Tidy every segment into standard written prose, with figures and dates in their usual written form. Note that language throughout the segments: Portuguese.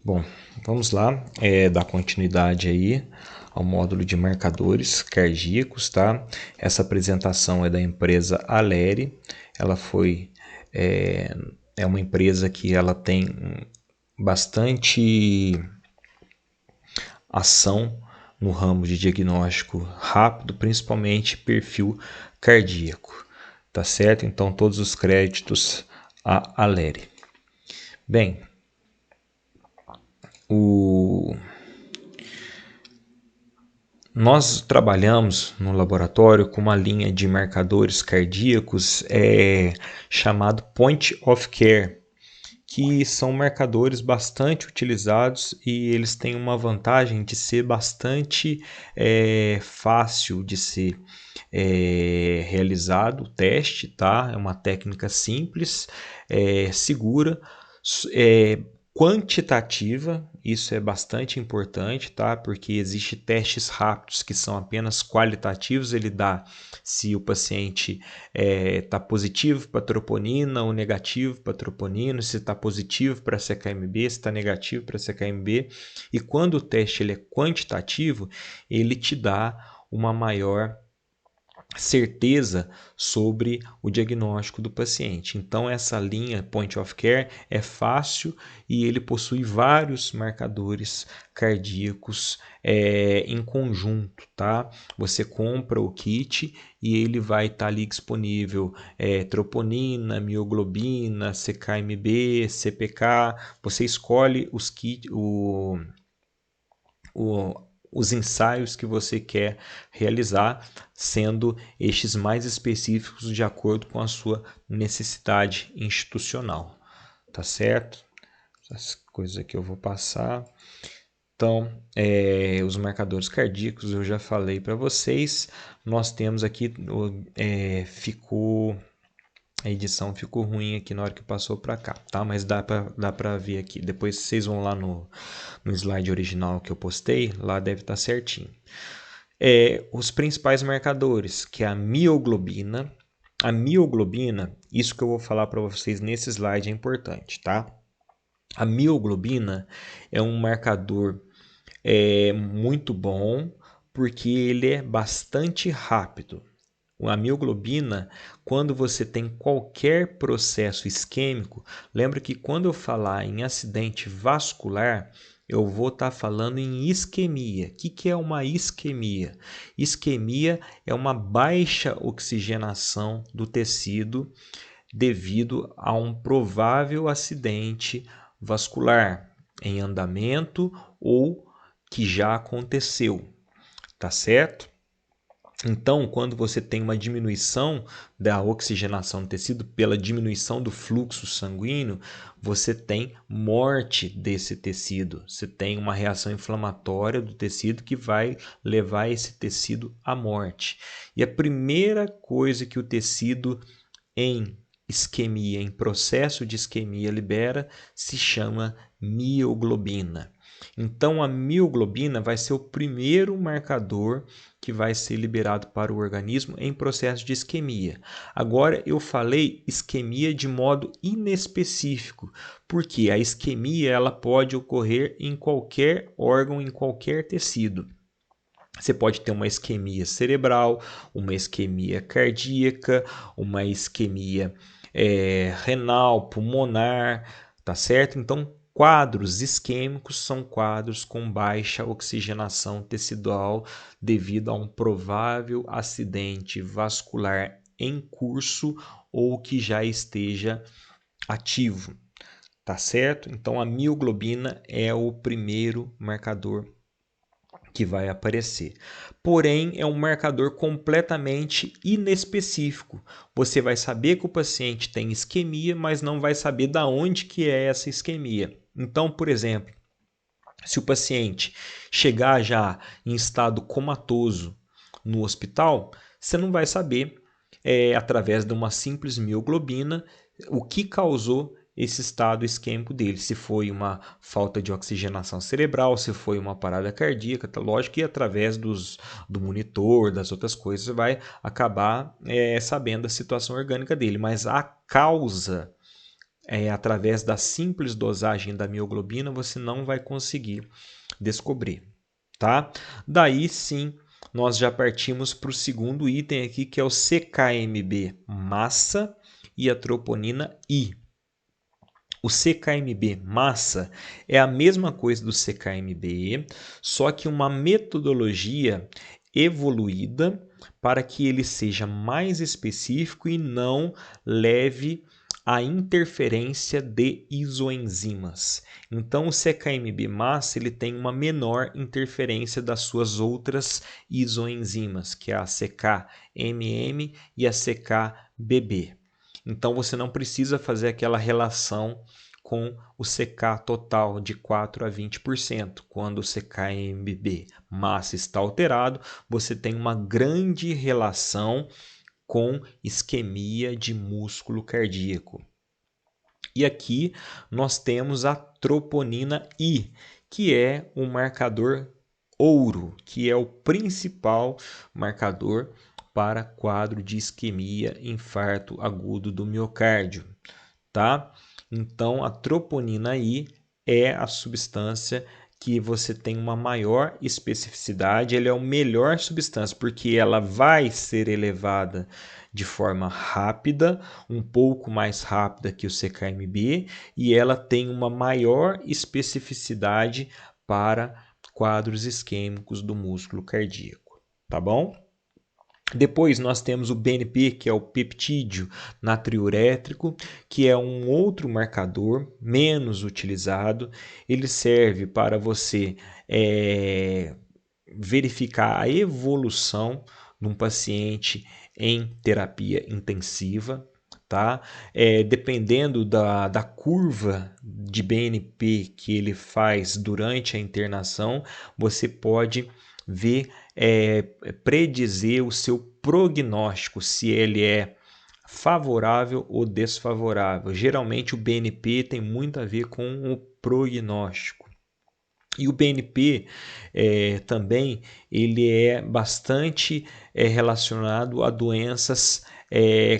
Bom, vamos lá, dar continuidade aí ao módulo de marcadores cardíacos, tá? Essa apresentação é da empresa Aleri. Ela é uma empresa que ela tem bastante ação no ramo de diagnóstico rápido, principalmente perfil cardíaco, tá certo? Então todos os créditos a Aleri. Bem, nós trabalhamos no laboratório com uma linha de marcadores cardíacos chamado Point of Care, que são marcadores bastante utilizados e eles têm uma vantagem de ser bastante fácil de ser realizado o teste, tá? É uma técnica simples, segura, quantitativa. Isso é bastante importante, tá? Porque existem testes rápidos que são apenas qualitativos. Ele dá se o paciente está positivo para troponina ou negativo para troponina, se está positivo para CKMB, se está negativo para CKMB. E quando o teste ele é quantitativo, ele te dá uma maior certeza sobre o diagnóstico do paciente. Então essa linha Point of Care é fácil e ele possui vários marcadores cardíacos em conjunto, tá? Você compra o kit e ele vai estar ali disponível troponina, mioglobina, CKMB, CPK. Você escolhe os kits, os ensaios que você quer realizar, sendo estes mais específicos de acordo com a sua necessidade institucional, tá certo? As coisas que eu vou passar. Então, os marcadores cardíacos eu já falei para vocês. Nós temos aqui, a edição ficou ruim aqui na hora que passou para cá, tá? Mas dá para ver aqui. Depois vocês vão lá no slide original que eu postei, lá deve estar certinho. Os principais marcadores, que é a mioglobina. A mioglobina, isso que eu vou falar para vocês nesse slide é importante, tá? A mioglobina é um marcador muito bom porque ele é bastante rápido. A mioglobina, quando você tem qualquer processo isquêmico, lembra que quando eu falar em acidente vascular, eu vou estar falando em isquemia. O que é uma isquemia? Isquemia é uma baixa oxigenação do tecido devido a um provável acidente vascular em andamento ou que já aconteceu, tá certo? Então, quando você tem uma diminuição da oxigenação do tecido pela diminuição do fluxo sanguíneo, você tem morte desse tecido. Você tem uma reação inflamatória do tecido que vai levar esse tecido à morte. E a primeira coisa que o tecido em isquemia, em processo de isquemia libera, se chama mioglobina. Então a mioglobina vai ser o primeiro marcador que vai ser liberado para o organismo em processo de isquemia. Agora eu falei isquemia de modo inespecífico, porque a isquemia ela pode ocorrer em qualquer órgão, em qualquer tecido. Você pode ter uma isquemia cerebral, uma isquemia cardíaca, uma isquemia renal, pulmonar, tá certo? Então, quadros isquêmicos são quadros com baixa oxigenação tecidual devido a um provável acidente vascular em curso ou que já esteja ativo, tá certo? Então, a mioglobina é o primeiro marcador que vai aparecer. Porém, é um marcador completamente inespecífico. Você vai saber que o paciente tem isquemia, mas não vai saber de onde que é essa isquemia. Então, por exemplo, se o paciente chegar já em estado comatoso no hospital, você não vai saber, através de uma simples mioglobina, o que causou esse estado isquêmico dele, se foi uma falta de oxigenação cerebral, se foi uma parada cardíaca, tá? Lógico que através do monitor, das outras coisas, você vai acabar sabendo a situação orgânica dele, mas a causa através da simples dosagem da mioglobina, você não vai conseguir descobrir, tá? Daí sim, nós já partimos para o segundo item aqui, que é o CKMB massa e a troponina I. O CKMB massa é a mesma coisa do CKMB, só que uma metodologia evoluída para que ele seja mais específico e não leve a interferência de isoenzimas. Então, o CKMB massa ele tem uma menor interferência das suas outras isoenzimas, que é a CKMM e a CKBB. Então, você não precisa fazer aquela relação com o CK total de 4 a 20%. Quando o CKMB massa está alterado, você tem uma grande relação com isquemia de músculo cardíaco. E aqui nós temos a troponina I, que é o marcador ouro, que é o principal marcador para quadro de isquemia, infarto agudo do miocárdio, tá? Então, a troponina I é a substância que você tem uma maior especificidade, ela é a melhor substância, porque ela vai ser elevada de forma rápida, um pouco mais rápida que o CKMB, e ela tem uma maior especificidade para quadros isquêmicos do músculo cardíaco, tá bom? Depois nós temos o BNP, que é o peptídeo natriurétrico, que é um outro marcador menos utilizado. Ele serve para você verificar a evolução de um paciente em terapia intensiva. Tá? Dependendo da curva de BNP que ele faz durante a internação, você pode ver, predizer o seu prognóstico, se ele é favorável ou desfavorável. Geralmente o BNP tem muito a ver com o prognóstico. E o BNP também ele é bastante relacionado a doenças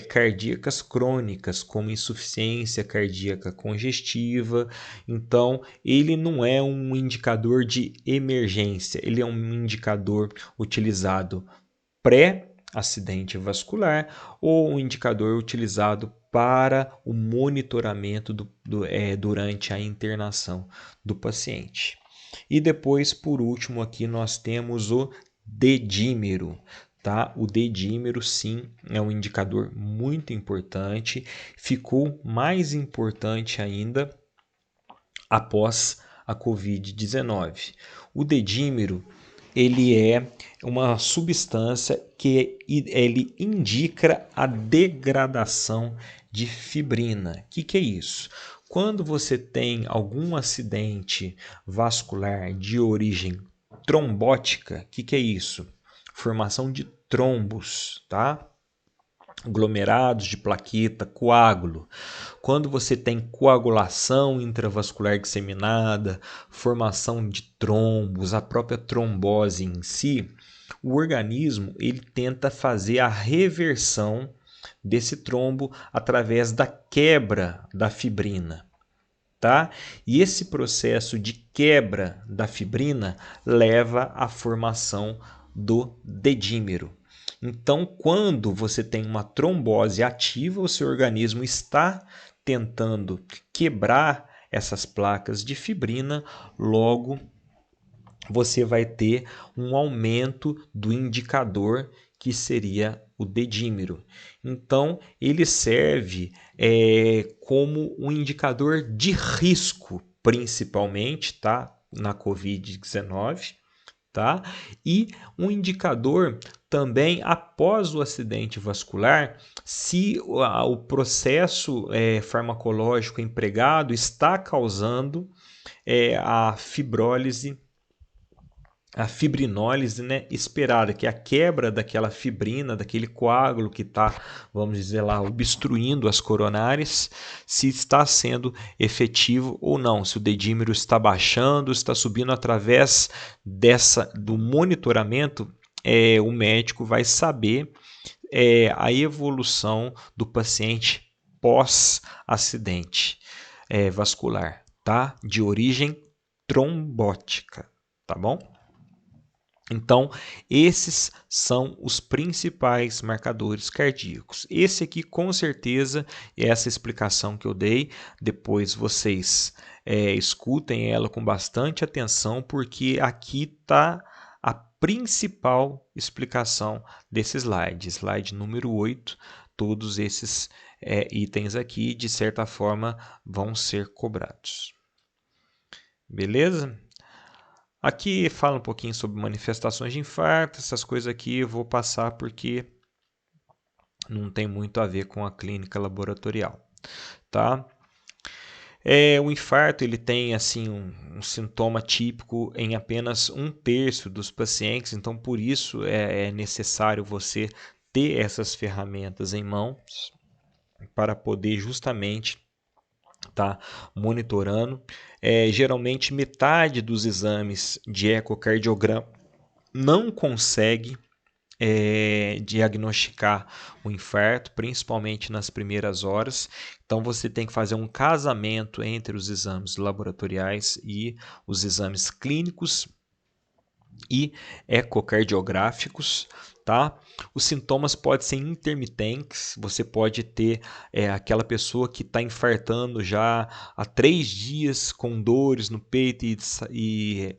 cardíacas crônicas, como insuficiência cardíaca congestiva. Então, ele não é um indicador de emergência, ele é um indicador utilizado pré-acidente vascular ou um indicador utilizado para o monitoramento durante a internação do paciente. E depois, por último, aqui nós temos o dedímero. Tá? O dedímero, sim, é um indicador muito importante, ficou mais importante ainda após a Covid-19. O dedímero, ele é uma substância que ele indica a degradação de fibrina. O que é isso? Quando você tem algum acidente vascular de origem trombótica, o que é isso? Formação de trombos, tá? Aglomerados de plaqueta, coágulo. Quando você tem coagulação intravascular disseminada, formação de trombos, a própria trombose em si, o organismo ele tenta fazer a reversão desse trombo através da quebra da fibrina. Tá? E esse processo de quebra da fibrina leva à formação do dedímero. Então, quando você tem uma trombose ativa, o seu organismo está tentando quebrar essas placas de fibrina, logo você vai ter um aumento do indicador que seria o dedímero. Então, ele serve como um indicador de risco, principalmente, tá? Na Covid-19, tá? E um indicador também após o acidente vascular, se o processo farmacológico empregado está causando a fibrólise, a fibrinólise, né, esperada, que é a quebra daquela fibrina, daquele coágulo que está, vamos dizer lá, obstruindo as coronárias, se está sendo efetivo ou não, se o dedímero está baixando, está subindo através do monitoramento, o médico vai saber a evolução do paciente pós-acidente vascular, tá? De origem trombótica, tá bom? Então, esses são os principais marcadores cardíacos. Esse aqui, com certeza, é essa explicação que eu dei. Depois vocês escutem ela com bastante atenção, porque aqui está a principal explicação desse slide. Slide número 8, todos esses itens aqui, de certa forma, vão ser cobrados. Beleza? Aqui fala um pouquinho sobre manifestações de infarto, essas coisas aqui eu vou passar porque não tem muito a ver com a clínica laboratorial, tá? O infarto ele tem assim um sintoma típico em apenas 1/3 dos pacientes, então por isso é necessário você ter essas ferramentas em mãos para poder justamente tá monitorando. Geralmente metade dos exames de ecocardiograma não consegue diagnosticar o infarto, principalmente nas primeiras horas. Então você tem que fazer um casamento entre os exames laboratoriais e os exames clínicos e ecocardiográficos, tá? Os sintomas podem ser intermitentes, você pode ter aquela pessoa que está infartando já há 3 dias com dores no peito e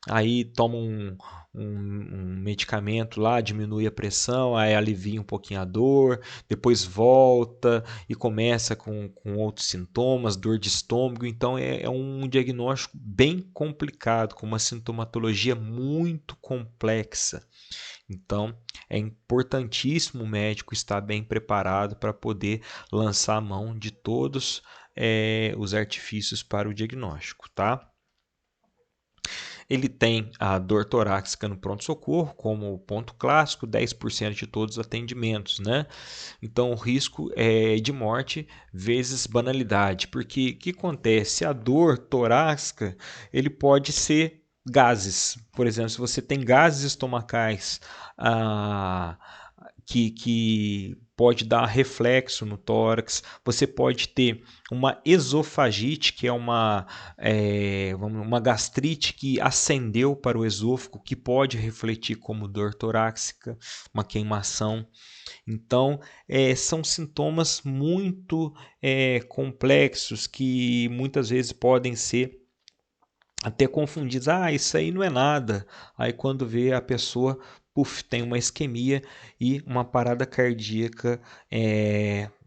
aí toma um medicamento lá, diminui a pressão, aí alivia um pouquinho a dor, depois volta e começa com outros sintomas, dor de estômago. Então é um diagnóstico bem complicado, com uma sintomatologia muito complexa. Então é importantíssimo o médico estar bem preparado para poder lançar a mão de todos os artifícios para o diagnóstico, tá? Ele tem a dor torácica no pronto-socorro como ponto clássico, 10% de todos os atendimentos, né? Então o risco é de morte vezes banalidade, porque o que acontece? A dor torácica ele pode ser gases, por exemplo, se você tem gases estomacais que pode dar reflexo no tórax, você pode ter uma esofagite, que é uma gastrite que ascendeu para o esôfago, que pode refletir como dor torácica, uma queimação. Então, são sintomas muito complexos que muitas vezes podem ser até confundidos. Isso aí não é nada. Aí quando vê a pessoa, tem uma isquemia e uma parada cardíaca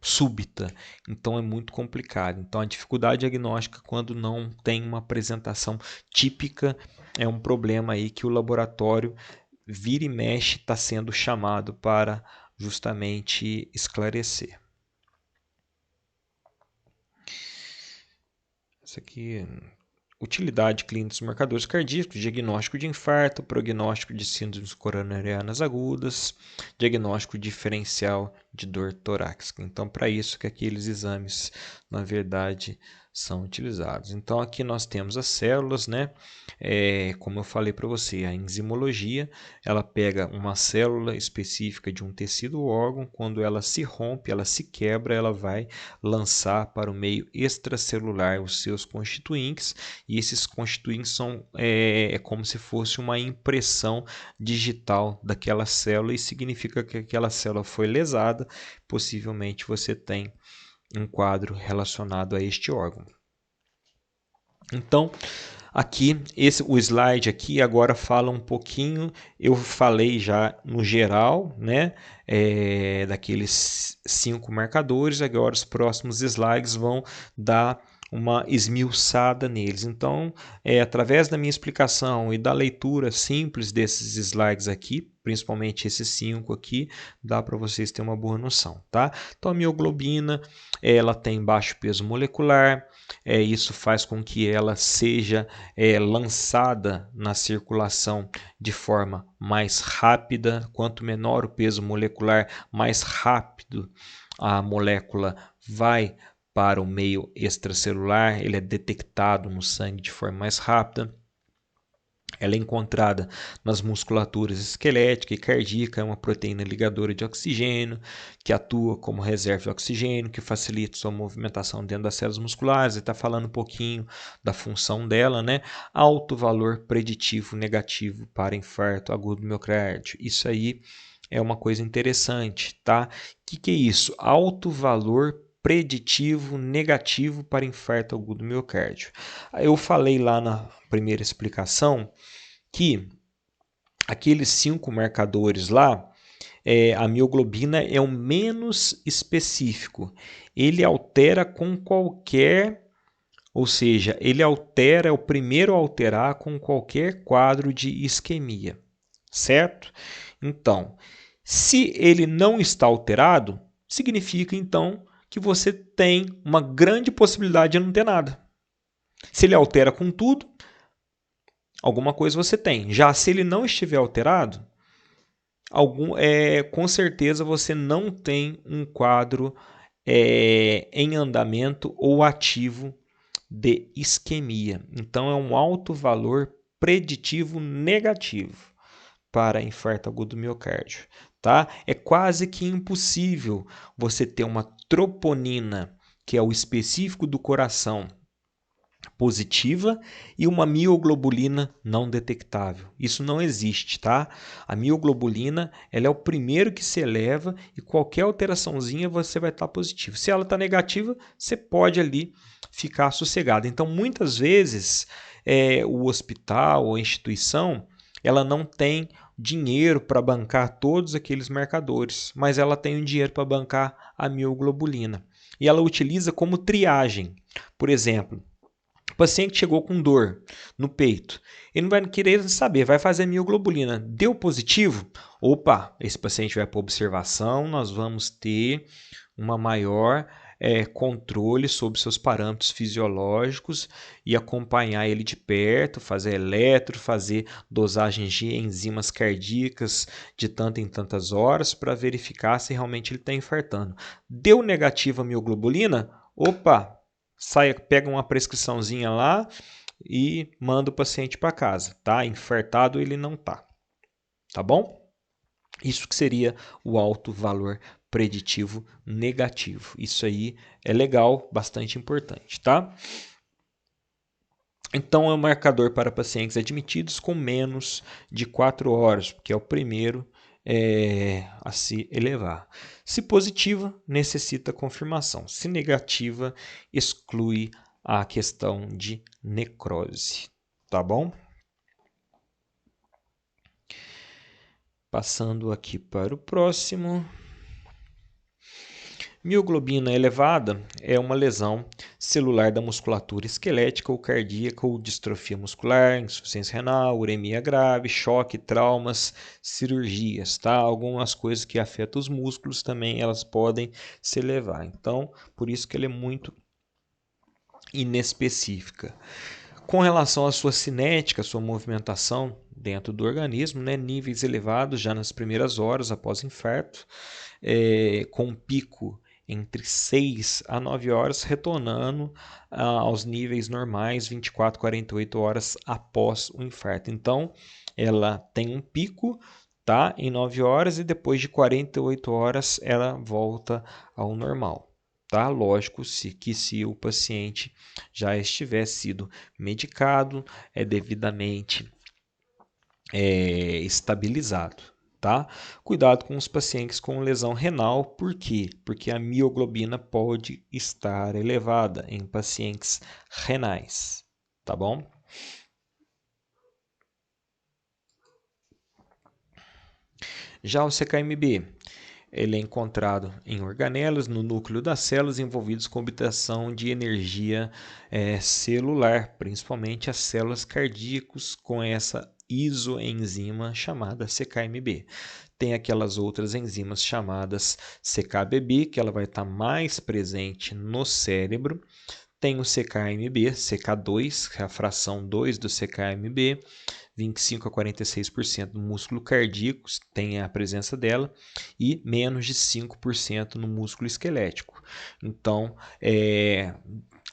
súbita. Então é muito complicado. Então a dificuldade diagnóstica quando não tem uma apresentação típica é um problema aí que o laboratório vira e mexe está sendo chamado para justamente esclarecer. Isso aqui... Utilidade clínica dos marcadores cardíacos, diagnóstico de infarto, prognóstico de síndromes coronarianas agudas, diagnóstico diferencial de dor torácica. Então, para isso que aqueles exames, na verdade, são utilizados. Então, aqui nós temos as células, né? Como eu falei para você, a enzimologia, ela pega uma célula específica de um tecido ou órgão, quando ela se rompe, ela se quebra, ela vai lançar para o meio extracelular os seus constituintes, e esses constituintes são como se fosse uma impressão digital daquela célula, e significa que aquela célula foi lesada, possivelmente você tem um quadro relacionado a este órgão. Então, aqui, o slide aqui agora fala um pouquinho, eu falei já no geral, né, daqueles 5 marcadores, agora os próximos slides vão dar uma esmiuçada neles. Então, através da minha explicação e da leitura simples desses slides aqui, principalmente esses 5 aqui, dá para vocês terem uma boa noção, tá? Então, a mioglobina, ela tem baixo peso molecular, isso faz com que ela seja lançada na circulação de forma mais rápida. Quanto menor o peso molecular, mais rápido a molécula vai para o meio extracelular, ele é detectado no sangue de forma mais rápida. Ela é encontrada nas musculaturas esquelética e cardíaca, é uma proteína ligadora de oxigênio, que atua como reserva de oxigênio, que facilita sua movimentação dentro das células musculares. Ele está falando um pouquinho da função dela, né? Alto valor preditivo negativo para infarto agudo do miocárdio. Isso aí é uma coisa interessante, tá? O que é isso? Alto valor preditivo negativo para infarto agudo do miocárdio. Eu falei lá na primeira explicação que aqueles 5 marcadores lá, a mioglobina é o menos específico. Ele altera com qualquer, ou seja, ele altera, é o primeiro a alterar com qualquer quadro de isquemia, certo? Então, se ele não está alterado, significa então que você tem uma grande possibilidade de não ter nada. Se ele altera com tudo, alguma coisa você tem. Já se ele não estiver alterado, com certeza você não tem um quadro em andamento ou ativo de isquemia. Então é um alto valor preditivo negativo para infarto agudo do miocárdio. Tá? É quase que impossível você ter uma troponina, que é o específico do coração, positiva e uma mioglobulina não detectável. Isso não existe, tá? A mioglobulina, ela é o primeiro que se eleva e qualquer alteraçãozinha você vai estar positivo. Se ela está negativa, você pode ali ficar sossegado. Então, muitas vezes, o hospital ou a instituição, ela não tem dinheiro para bancar todos aqueles marcadores, mas ela tem o dinheiro para bancar a mioglobulina. E ela utiliza como triagem. Por exemplo, o paciente chegou com dor no peito. Ele não vai querer saber, vai fazer mioglobulina. Deu positivo? Opa, esse paciente vai para observação, nós vamos ter uma maior controle sobre seus parâmetros fisiológicos e acompanhar ele de perto, fazer eletro, fazer dosagens de enzimas cardíacas de tanto em tantas horas para verificar se realmente ele está infartando. Deu negativa a mioglobulina? Opa, pega uma prescriçãozinha lá e manda o paciente para casa, tá? Infartado ele não tá, tá bom? Isso que seria o alto valor preditivo negativo. Isso aí é legal, bastante importante, tá? Então é um marcador para pacientes admitidos com menos de 4 horas, que é o primeiro a se elevar. Se positiva, necessita confirmação. Se negativa, exclui a questão de necrose. Tá bom? Passando aqui para o próximo. Mioglobina elevada é uma lesão celular da musculatura esquelética ou cardíaca ou distrofia muscular, insuficiência renal, uremia grave, choque, traumas, cirurgias, tá? Algumas coisas que afetam os músculos também elas podem se elevar. Então, por isso que ela é muito inespecífica. Com relação à sua cinética, sua movimentação dentro do organismo, né, níveis elevados já nas primeiras horas após o infarto, com um pico entre 6 a 9 horas, retornando aos níveis normais 24 a 48 horas após o infarto. Então, ela tem um pico, tá, em 9 horas e depois de 48 horas ela volta ao normal. Tá? Lógico que se o paciente já estiver sido medicado, é devidamente estabilizado. Tá? Cuidado com os pacientes com lesão renal, por quê? Porque a mioglobina pode estar elevada em pacientes renais, tá bom? Já o CKMB, ele é encontrado em organelas no núcleo das células envolvidos com obtenção de energia celular, principalmente as células cardíacas com essa isoenzima chamada CKMB. Tem aquelas outras enzimas chamadas CKBB, que ela vai estar mais presente no cérebro. Tem o CKMB, CK2, que é a fração 2 do CKMB, 25 a 46% do músculo cardíaco tem a presença dela e menos de 5% no músculo esquelético. Então,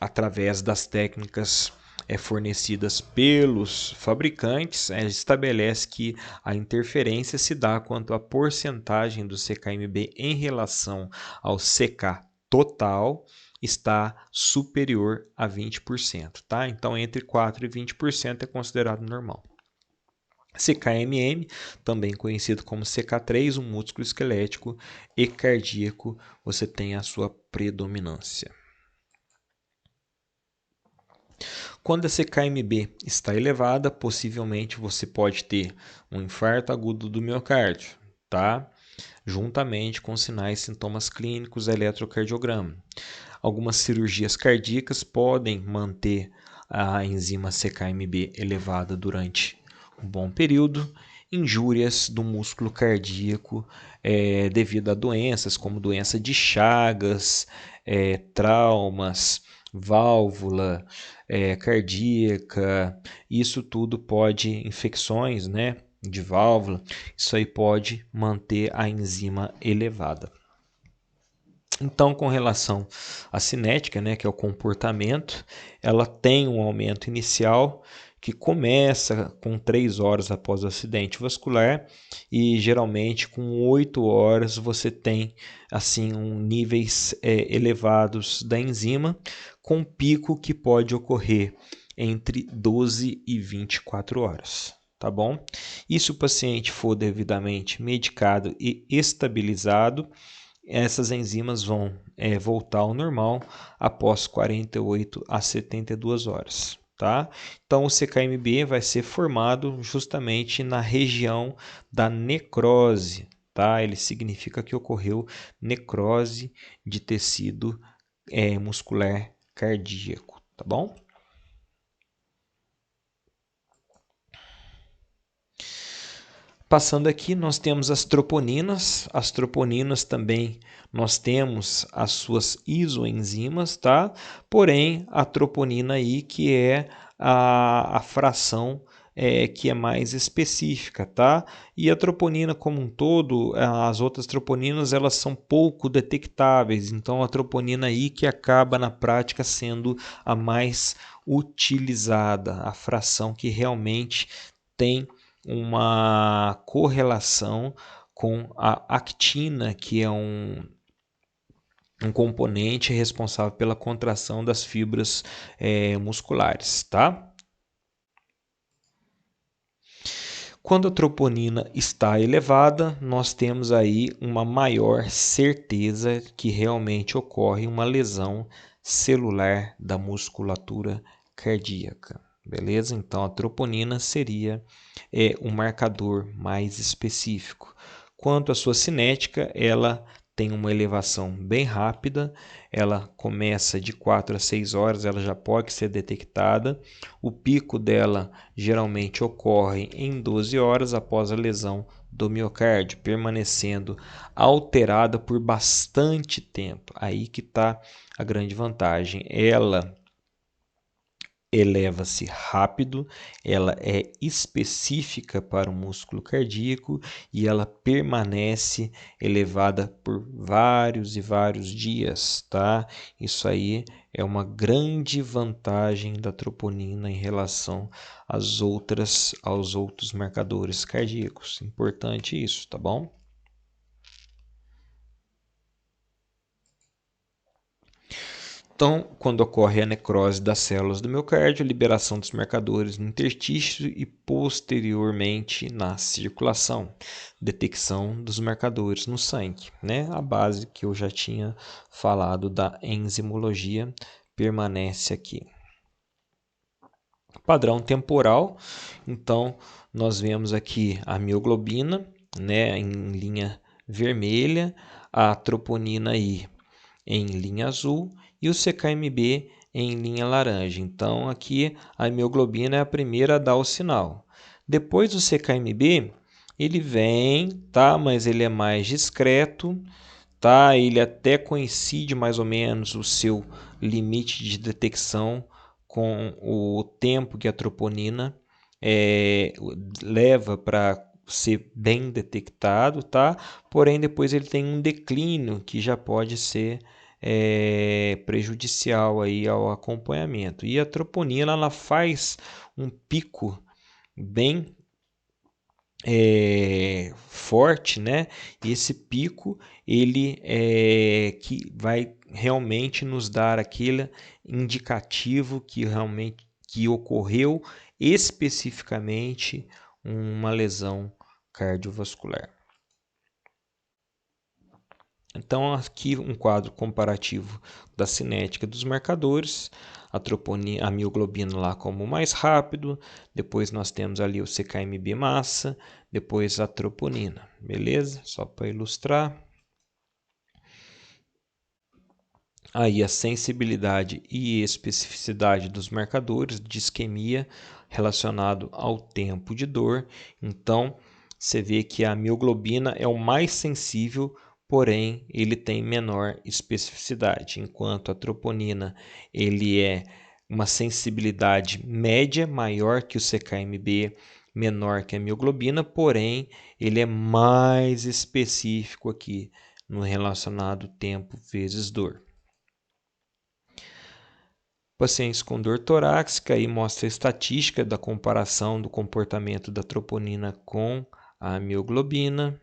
através das técnicas fornecidas pelos fabricantes, estabelece que a interferência se dá quando a porcentagem do CKMB em relação ao CK total está superior a 20%, tá? Então, entre 4% e 20% é considerado normal. CKMM, também conhecido como CK3, o músculo esquelético e cardíaco, você tem a sua predominância. Quando a CKMB está elevada, possivelmente você pode ter um infarto agudo do miocárdio, tá? Juntamente com sinais e sintomas clínicos eletrocardiograma. Algumas cirurgias cardíacas podem manter a enzima CKMB elevada durante um bom período. Injúrias do músculo cardíaco devido a doenças como doença de Chagas, traumas, válvula cardíaca, isso tudo pode, infecções, né, de válvula, isso aí pode manter a enzima elevada. Então, com relação à cinética, né, que é o comportamento, ela tem um aumento inicial que começa com 3 horas após o acidente vascular e geralmente com 8 horas você tem assim níveis elevados da enzima, com pico que pode ocorrer entre 12 e 24 horas. Tá bom? E se o paciente for devidamente medicado e estabilizado, essas enzimas vão voltar ao normal após 48 a 72 horas. Tá? Então, o CKMB vai ser formado justamente na região da necrose. Tá? Ele significa que ocorreu necrose de tecido muscular cardíaco. Tá bom? Passando aqui, nós temos as troponinas. As troponinas também nós temos as suas isoenzimas, tá? Porém, a troponina aí que é a fração que é mais específica, tá? E a troponina como um todo, as outras troponinas, elas são pouco detectáveis. Então, a troponina aí que acaba na prática sendo a mais utilizada, a fração que realmente tem uma correlação com a actina, que é um componente responsável pela contração das fibras musculares, tá? Quando a troponina está elevada, nós temos aí uma maior certeza que realmente ocorre uma lesão celular da musculatura cardíaca. Beleza? Então, a troponina seria um marcador mais específico. Quanto à sua cinética, ela tem uma elevação bem rápida, ela começa de 4 a 6 horas, ela já pode ser detectada. O pico dela geralmente ocorre em 12 horas após a lesão do miocárdio, permanecendo alterada por bastante tempo. Aí que está a grande vantagem. Ela eleva-se rápido, ela é específica para o músculo cardíaco e ela permanece elevada por vários e vários dias, tá? Isso aí é uma grande vantagem da troponina em relação aos outros marcadores cardíacos. Importante isso, tá bom? Então, quando ocorre a necrose das células do miocárdio, a liberação dos marcadores no interstício e posteriormente na circulação, detecção dos marcadores no sangue, né? A base que eu já tinha falado da enzimologia permanece aqui. Padrão temporal, então nós vemos aqui a mioglobina, né, em linha vermelha, a troponina aí em linha azul e o CKMB em linha laranja. Então, aqui a hemoglobina é a primeira a dar o sinal. Depois do CKMB, ele vem, tá? Mas ele é mais discreto, tá? Ele até coincide mais ou menos o seu limite de detecção com o tempo que a troponina leva para ser bem detectado, tá? Porém, depois ele tem um declínio que já pode ser prejudicial aí ao acompanhamento. E a troponina ela faz um pico bem forte, né? E esse pico ele que vai realmente nos dar aquele indicativo que realmente que ocorreu especificamente uma lesão cardiovascular. Então, aqui um quadro comparativo da cinética dos marcadores, a mioglobina lá como mais rápido, depois nós temos ali o CKMB massa, depois a troponina, beleza? Só para ilustrar. Aí a sensibilidade e especificidade dos marcadores de isquemia relacionado ao tempo de dor. Então, você vê que a mioglobina é o mais sensível, porém ele tem menor especificidade, enquanto a troponina ele é uma sensibilidade média, maior que o CKMB, menor que a mioglobina, porém ele é mais específico aqui no relacionado tempo vezes dor. Pacientes com dor torácica aí mostra a estatística da comparação do comportamento da troponina com a mioglobina.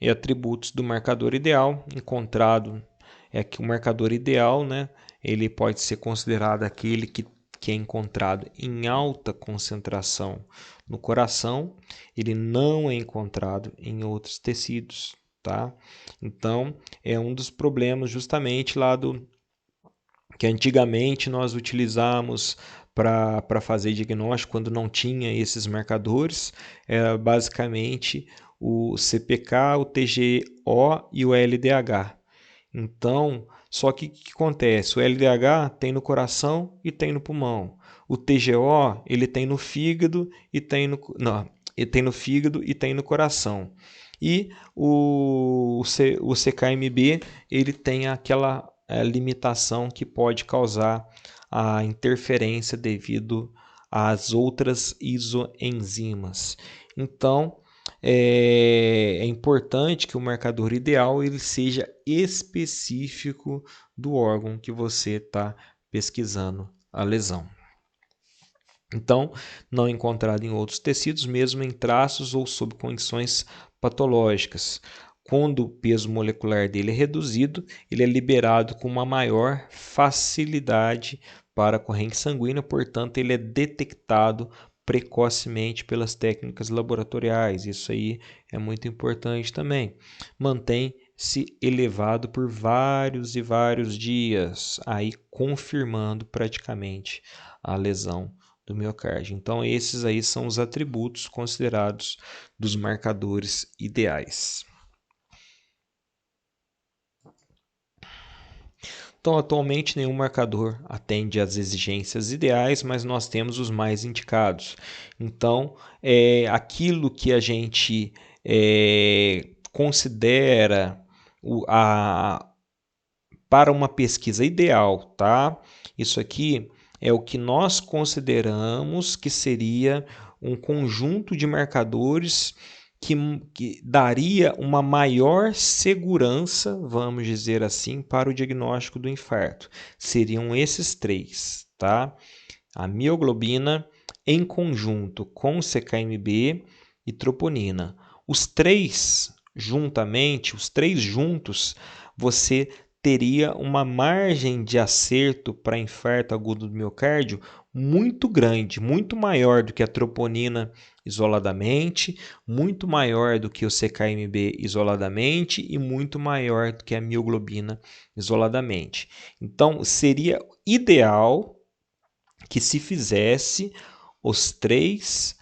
E atributos do marcador ideal encontrado é que o marcador ideal, né, ele pode ser considerado aquele que é encontrado em alta concentração no coração, ele não é encontrado em outros tecidos, tá? Então, é um dos problemas justamente lá do que antigamente nós utilizamos para fazer diagnóstico quando não tinha esses marcadores, era basicamente o CPK, o TGO e o LDH. Então, só que o que acontece? O LDH tem no coração e tem no pulmão. O TGO, ele tem no fígado e tem no, não, ele tem no fígado e tem no coração. E o CKMB, ele tem aquela limitação que pode causar a interferência devido às outras isoenzimas. Então, é importante que o marcador ideal ele seja específico do órgão que você está pesquisando a lesão. Então, não encontrado em outros tecidos, mesmo em traços ou sob condições patológicas. Quando o peso molecular dele é reduzido, ele é liberado com uma maior facilidade para a corrente sanguínea, portanto, ele é detectado precocemente pelas técnicas laboratoriais. Isso aí é muito importante também. Mantém-se elevado por vários e vários dias, aí confirmando praticamente a lesão do miocárdio. Então, esses aí são os atributos considerados dos marcadores ideais. Então, atualmente, nenhum marcador atende às exigências ideais, mas nós temos os mais indicados. Então, aquilo que a gente considera para uma pesquisa ideal, tá? Isso aqui é o que nós consideramos que seria um conjunto de marcadores que daria uma maior segurança, vamos dizer assim, para o diagnóstico do infarto. Seriam esses três, tá? A mioglobina em conjunto com CKMB e troponina. Os três juntos, você teria uma margem de acerto para infarto agudo do miocárdio muito grande, muito maior do que a troponina isoladamente, muito maior do que o CKMB isoladamente e muito maior do que a mioglobina isoladamente. Então, seria ideal que se fizesse os três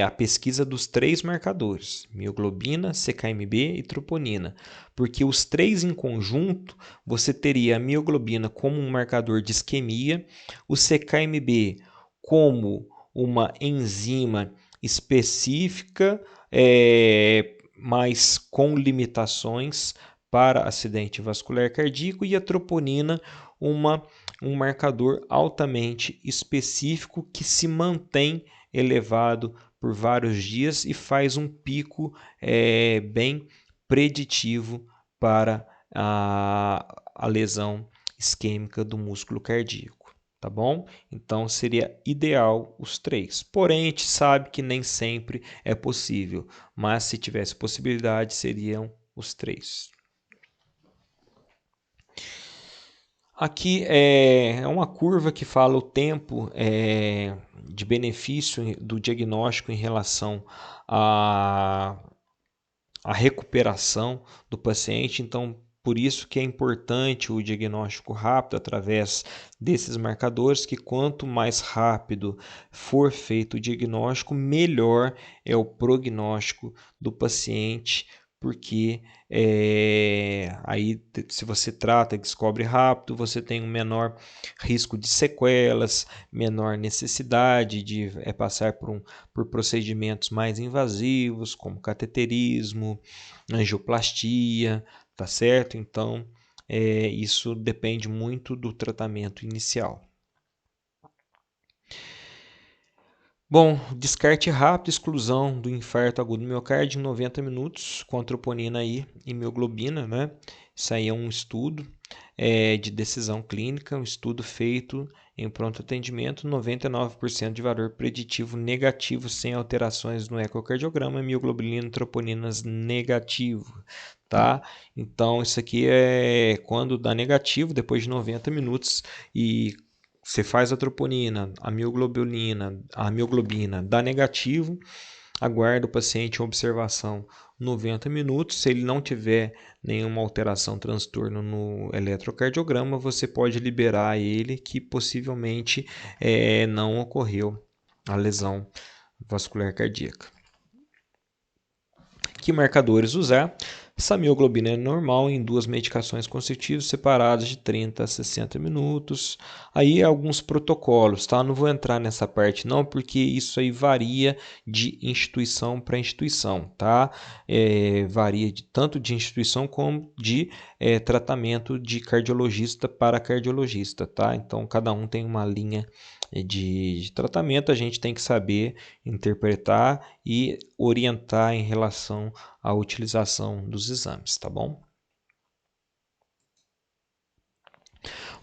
a pesquisa dos três marcadores, mioglobina, CKMB e troponina, porque os três em conjunto, você teria a mioglobina como um marcador de isquemia, o CKMB como uma enzima específica, mas com limitações para acidente vascular cardíaco, e a troponina um marcador altamente específico que se mantém elevado por vários dias e faz um pico bem preditivo para a lesão isquêmica do músculo cardíaco, tá bom? Então seria ideal os 3. Porém, a gente sabe que nem sempre é possível, mas se tivesse possibilidade, seriam os 3. Aqui é uma curva que fala o tempo de benefício do diagnóstico em relação à recuperação do paciente. Então, por isso que é importante o diagnóstico rápido através desses marcadores, que quanto mais rápido for feito o diagnóstico, melhor é o prognóstico do paciente, porque aí se você trata e descobre rápido, você tem um menor risco de sequelas, menor necessidade de passar por procedimentos mais invasivos, como cateterismo, angioplastia, tá certo? Então, isso depende muito do tratamento inicial. Bom, descarte rápido, exclusão do infarto agudo do miocárdio em 90 minutos, com troponina e hemoglobina, né? Isso aí é um estudo de decisão clínica, um estudo feito em pronto atendimento, 99% de valor preditivo negativo, sem alterações no ecocardiograma, mioglobina e troponinas negativo, tá? Então, isso aqui é quando dá negativo, depois de 90 minutos, e você faz a troponina, a mioglobina dá negativo, aguarda o paciente em observação 90 minutos. Se ele não tiver nenhuma alteração, transtorno no eletrocardiograma, você pode liberar ele, que possivelmente não ocorreu a lesão vascular cardíaca. Que marcadores usar? Essa mioglobina é normal em 2 medicações consecutivas separadas de 30 a 60 minutos. Aí alguns protocolos, tá? Não vou entrar nessa parte não, porque isso aí varia de instituição para instituição, tá? Varia tanto de instituição como de tratamento de cardiologista para cardiologista, tá? Então cada um tem uma linha de tratamento, a gente tem que saber interpretar e orientar em relação à utilização dos exames, tá bom?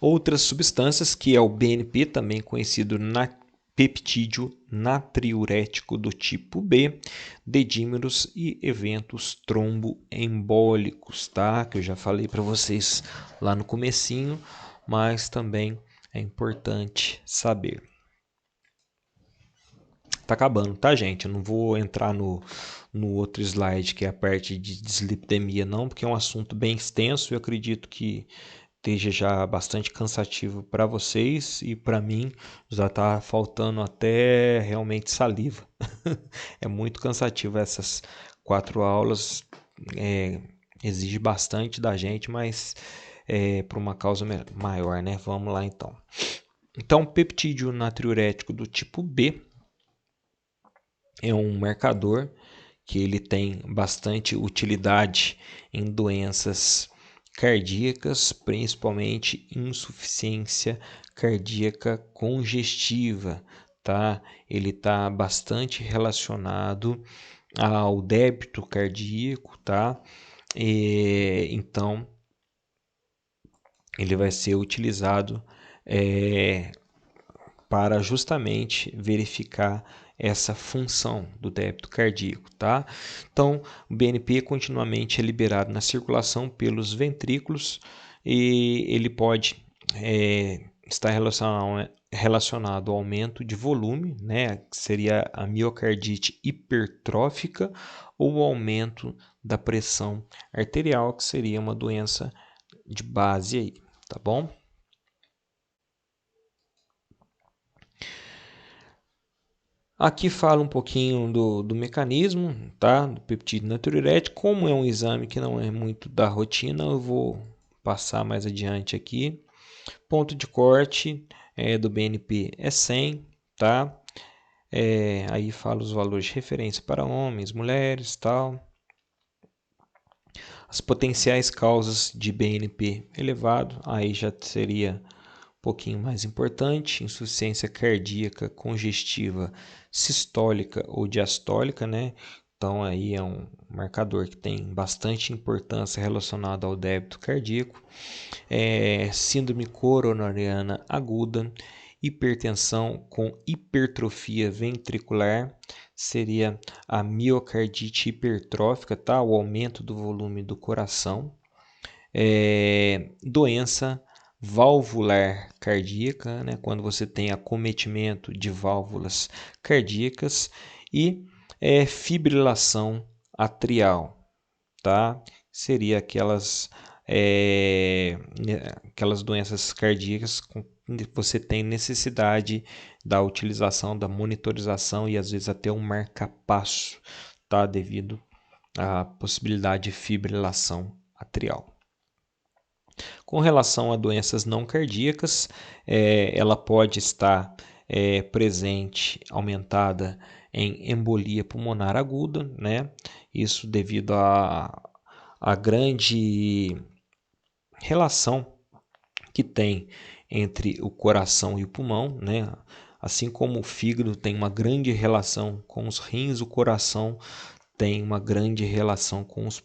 Outras substâncias, que é o BNP, também conhecido na peptídeo natriurético do tipo B, dedímeros e eventos tromboembólicos, tá? Que eu já falei para vocês lá no comecinho, mas também é importante saber. Tá acabando, tá, gente? Eu não vou entrar no outro slide, que é a parte de dislipidemia, não, porque é um assunto bem extenso e eu acredito que esteja já bastante cansativo para vocês e para mim já tá faltando até realmente saliva. É muito cansativo essas 4 aulas, exige bastante da gente, mas por uma causa maior, né? Vamos lá então. Então, peptídeo natriurético do tipo B é um marcador que ele tem bastante utilidade em doenças cardíacas, principalmente insuficiência cardíaca congestiva, tá? Ele está bastante relacionado ao débito cardíaco, tá? Então, ele vai ser utilizado para justamente verificar essa função do débito cardíaco, tá? Então, o BNP continuamente é liberado na circulação pelos ventrículos e ele pode estar relacionado ao aumento de volume, né, que seria a miocardite hipertrófica, ou o aumento da pressão arterial, que seria uma doença de base aí, tá bom? Aqui fala um pouquinho do mecanismo, tá? Do peptídeo natriurético. Como é um exame que não é muito da rotina, eu vou passar mais adiante aqui. Ponto de corte do BNP é 100, tá? Aí fala os valores de referência para homens, mulheres, tal. As potenciais causas de BNP elevado, aí já seria pouquinho mais importante: insuficiência cardíaca congestiva sistólica ou diastólica, né? Então aí é um marcador que tem bastante importância relacionada ao débito cardíaco. Síndrome coronariana aguda, hipertensão com hipertrofia ventricular, seria a miocardite hipertrófica, tá? O aumento do volume do coração. Doença valvular cardíaca, né? Quando você tem acometimento de válvulas cardíacas, e fibrilação atrial, tá? Seria aquelas doenças cardíacas que você tem necessidade da utilização, da monitorização e às vezes até um marca-passo, tá? Devido à possibilidade de fibrilação atrial. Com relação a doenças não cardíacas, ela pode estar presente, aumentada em embolia pulmonar aguda, né? Isso devido à grande relação que tem entre o coração e o pulmão, né? Assim como o fígado tem uma grande relação com os rins, o coração tem uma grande relação com os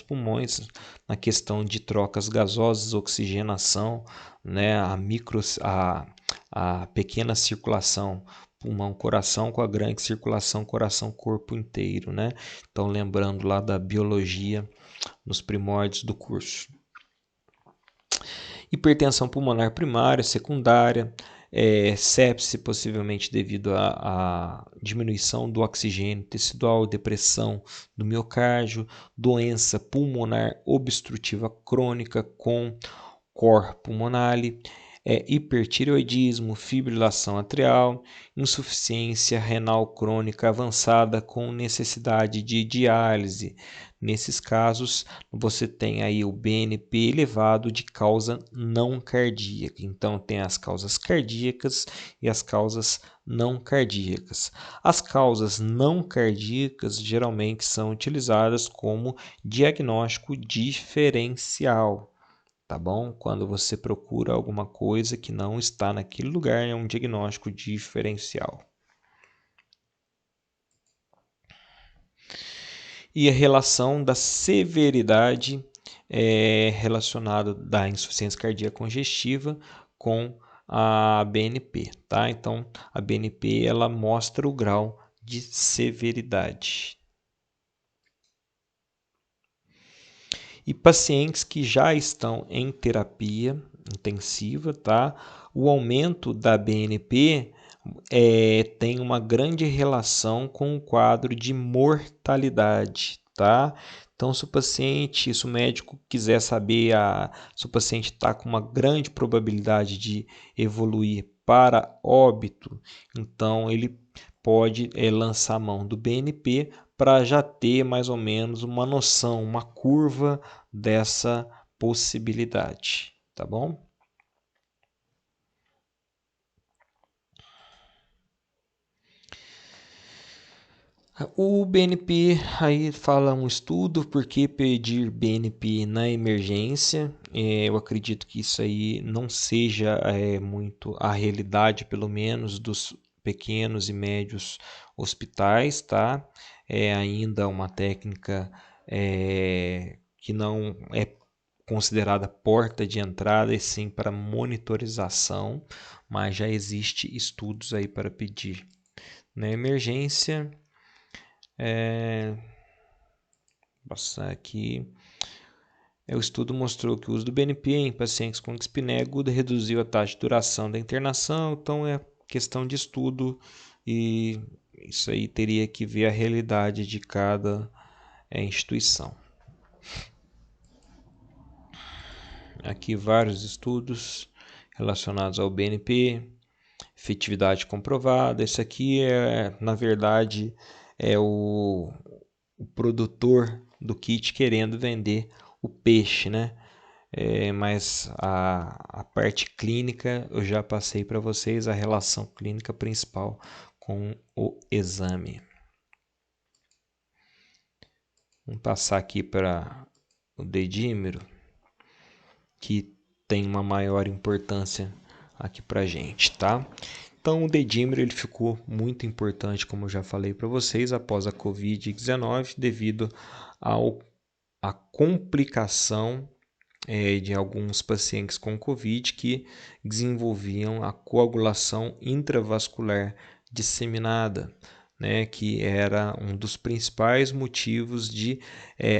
pulmões na questão de trocas gasosas, oxigenação, né? A pequena circulação pulmão-coração com a grande circulação coração-corpo inteiro, né? Então, lembrando lá da biologia nos primórdios do curso. Hipertensão pulmonar primária, secundária, sepse possivelmente devido à diminuição do oxigênio tecidual, depressão do miocárdio, doença pulmonar obstrutiva crônica com cor pulmonale, hipertireoidismo, fibrilação atrial, insuficiência renal crônica avançada com necessidade de diálise. Nesses casos, você tem aí o BNP elevado de causa não cardíaca. Então, tem as causas cardíacas e as causas não cardíacas. As causas não cardíacas geralmente são utilizadas como diagnóstico diferencial. Tá bom? Quando você procura alguma coisa que não está naquele lugar, é um diagnóstico diferencial. E a relação da severidade relacionada da insuficiência cardíaca congestiva com a BNP, tá? Então, a BNP ela mostra o grau de severidade. E pacientes que já estão em terapia intensiva, tá? O aumento da BNP tem uma grande relação com o quadro de mortalidade, tá? Então, se o médico quiser saber se o paciente está com uma grande probabilidade de evoluir para óbito, então ele pode lançar a mão do BNP para já ter mais ou menos uma noção, uma curva dessa possibilidade, tá bom? O BNP, aí fala um estudo, por que pedir BNP na emergência? Eu acredito que isso aí não seja muito a realidade, pelo menos, dos pequenos e médios hospitais, tá? É ainda uma técnica que não é considerada porta de entrada, e sim para monitorização, mas já existe estudos aí para pedir. Na emergência, passar aqui. O estudo mostrou que o uso do BNP em pacientes com dispneia aguda reduziu a taxa de duração da internação, então é questão de estudo e isso aí teria que ver a realidade de cada instituição. Aqui vários estudos relacionados ao BNP, efetividade comprovada. Esse aqui na verdade, o produtor do kit querendo vender o peixe, né? Mas a parte clínica eu já passei para vocês, a relação clínica principal com o exame. Vamos passar aqui para o dedímero, que tem uma maior importância aqui para a gente, tá? Então, o dedímero ele ficou muito importante, como eu já falei para vocês, após a Covid-19, devido à complicação de alguns pacientes com Covid que desenvolviam a coagulação intravascular disseminada, né, que era um dos principais motivos de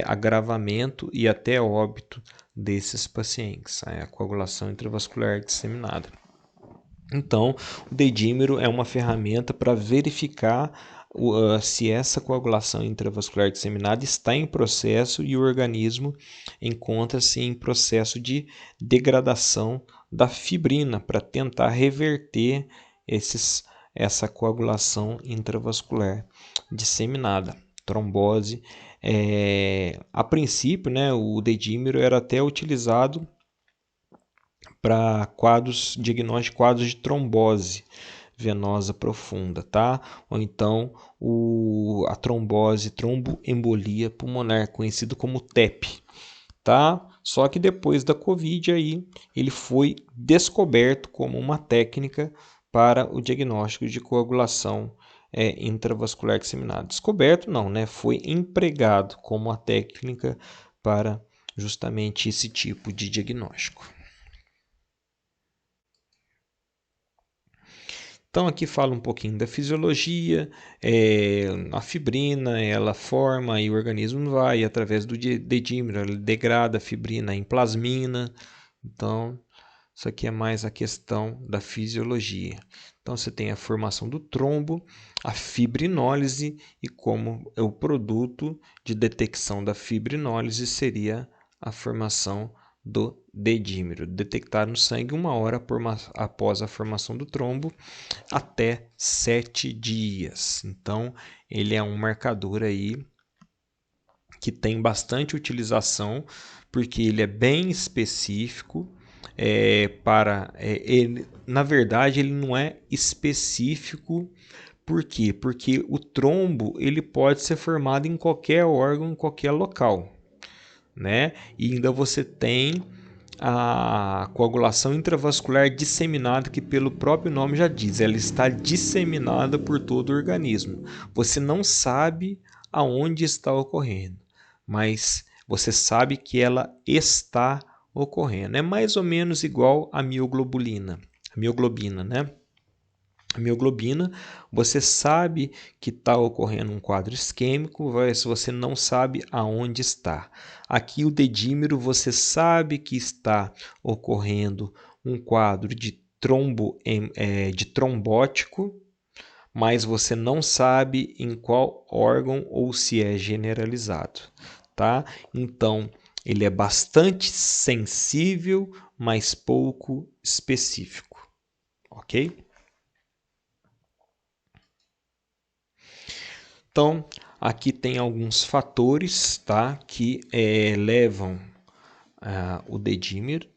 agravamento e até óbito desses pacientes, a coagulação intravascular disseminada. Então, o dedímero é uma ferramenta para verificar se essa coagulação intravascular disseminada está em processo e o organismo encontra-se em processo de degradação da fibrina para tentar reverter essa coagulação intravascular disseminada, trombose. A princípio, né, o dedímero era até utilizado para diagnóstico de quadros de trombose venosa profunda, tá? Ou então a trombose, tromboembolia pulmonar, conhecido como TEP, tá? Só que depois da Covid aí, ele foi descoberto como uma técnica para o diagnóstico de coagulação intravascular disseminada. Descoberto não, né? Foi empregado como uma técnica para justamente esse tipo de diagnóstico. Então aqui fala um pouquinho da fisiologia, a fibrina ela forma e o organismo vai através do dedímero, ele degrada a fibrina em plasmina. Então isso aqui é mais a questão da fisiologia. Então você tem a formação do trombo, a fibrinólise e como o produto de detecção da fibrinólise seria a formação do dedímero, detectado no sangue 1 hora após a formação do trombo até 7 dias. Então, ele é um marcador aí que tem bastante utilização, porque ele é bem específico. Na verdade, ele não é específico. Por quê? Porque o trombo ele pode ser formado em qualquer órgão, em qualquer local, né? E ainda você tem a coagulação intravascular disseminada, que pelo próprio nome já diz, ela está disseminada por todo o organismo. Você não sabe aonde está ocorrendo, mas você sabe que ela está ocorrendo. É mais ou menos igual a mioglobina, né? A mioglobina, você sabe que está ocorrendo um quadro isquêmico, mas você não sabe aonde está. Aqui o dedímero, você sabe que está ocorrendo um quadro de trombótico, mas você não sabe em qual órgão ou se é generalizado, tá? Então, ele é bastante sensível, mas pouco específico, ok? Então, aqui tem alguns fatores, tá, que levam o dedímero,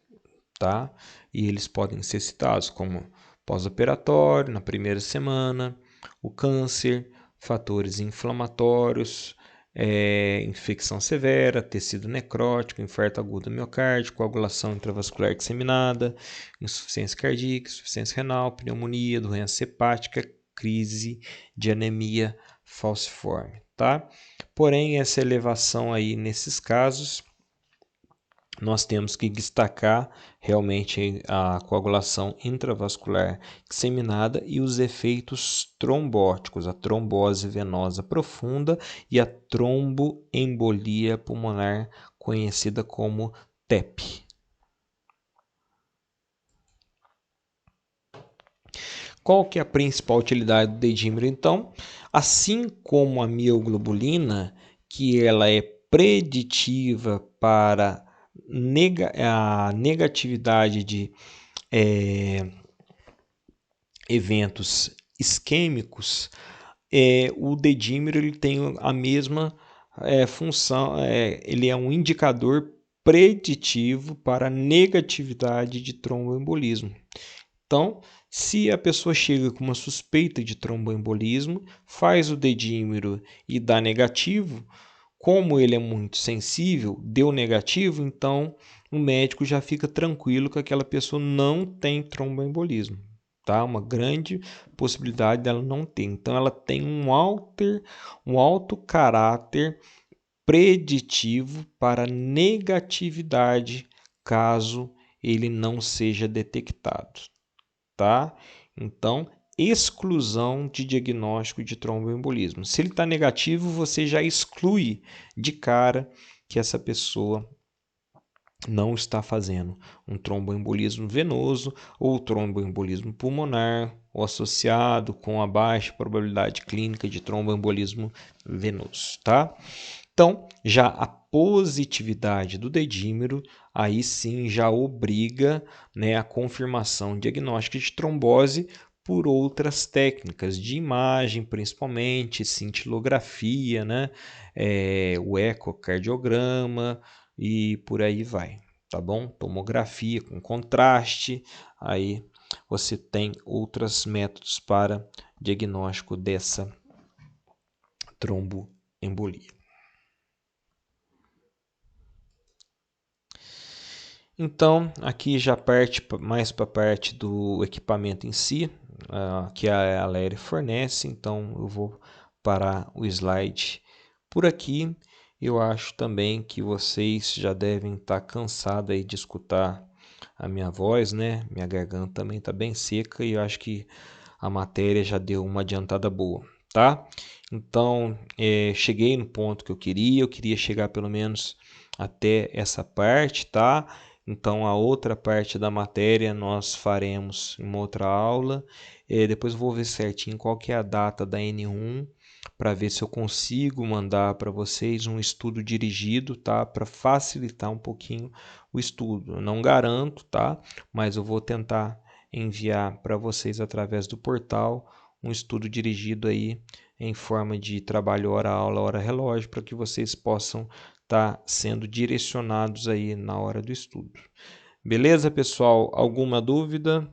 tá, e eles podem ser citados como pós-operatório, na primeira semana, o câncer, fatores inflamatórios, infecção severa, tecido necrótico, infarto agudo do miocárdio, coagulação intravascular disseminada, insuficiência cardíaca, insuficiência renal, pneumonia, doença hepática, crise de anemia falciforme, tá? Porém, essa elevação aí nesses casos, nós temos que destacar realmente a coagulação intravascular disseminada e os efeitos trombóticos, a trombose venosa profunda e a tromboembolia pulmonar, conhecida como TEP. Qual que é a principal utilidade do dedímero, então? Assim como a mioglobulina, que ela é preditiva para a negatividade de eventos isquêmicos, o dedímero ele tem a mesma função, ele é um indicador preditivo para a negatividade de tromboembolismo. Então, se a pessoa chega com uma suspeita de tromboembolismo, faz o dedímero e dá negativo, como ele é muito sensível, deu negativo, então o médico já fica tranquilo que aquela pessoa não tem tromboembolismo, tá? Uma grande possibilidade dela não ter. Então, ela tem um alto caráter preditivo para negatividade caso ele não seja detectado, tá? Então, exclusão de diagnóstico de tromboembolismo. Se ele está negativo, você já exclui de cara que essa pessoa não está fazendo um tromboembolismo venoso ou tromboembolismo pulmonar ou associado com a baixa probabilidade clínica de tromboembolismo venoso, tá? Então, já a positividade do dedímero, aí sim já obriga, né, a confirmação diagnóstica de trombose por outras técnicas de imagem, principalmente cintilografia, né, o ecocardiograma e por aí vai, tá bom? Tomografia com contraste, aí você tem outros métodos para diagnóstico dessa tromboembolia. Então, aqui já parte mais para a parte do equipamento em si, que a Aleri fornece. Então, eu vou parar o slide por aqui. Eu acho também que vocês já devem estar cansados aí de escutar a minha voz, né? Minha garganta também está bem seca e eu acho que a matéria já deu uma adiantada boa, tá? Então, cheguei no ponto que eu queria chegar pelo menos até essa parte, tá? Então, a outra parte da matéria nós faremos em uma outra aula. Depois eu vou ver certinho qual que é a data da N1 para ver se eu consigo mandar para vocês um estudo dirigido, tá? Para facilitar um pouquinho o estudo. Eu não garanto, tá? Mas eu vou tentar enviar para vocês através do portal um estudo dirigido aí em forma de trabalho hora-aula, hora-relógio, para que vocês possam estar sendo direcionados aí na hora do estudo. Beleza, pessoal? Alguma dúvida?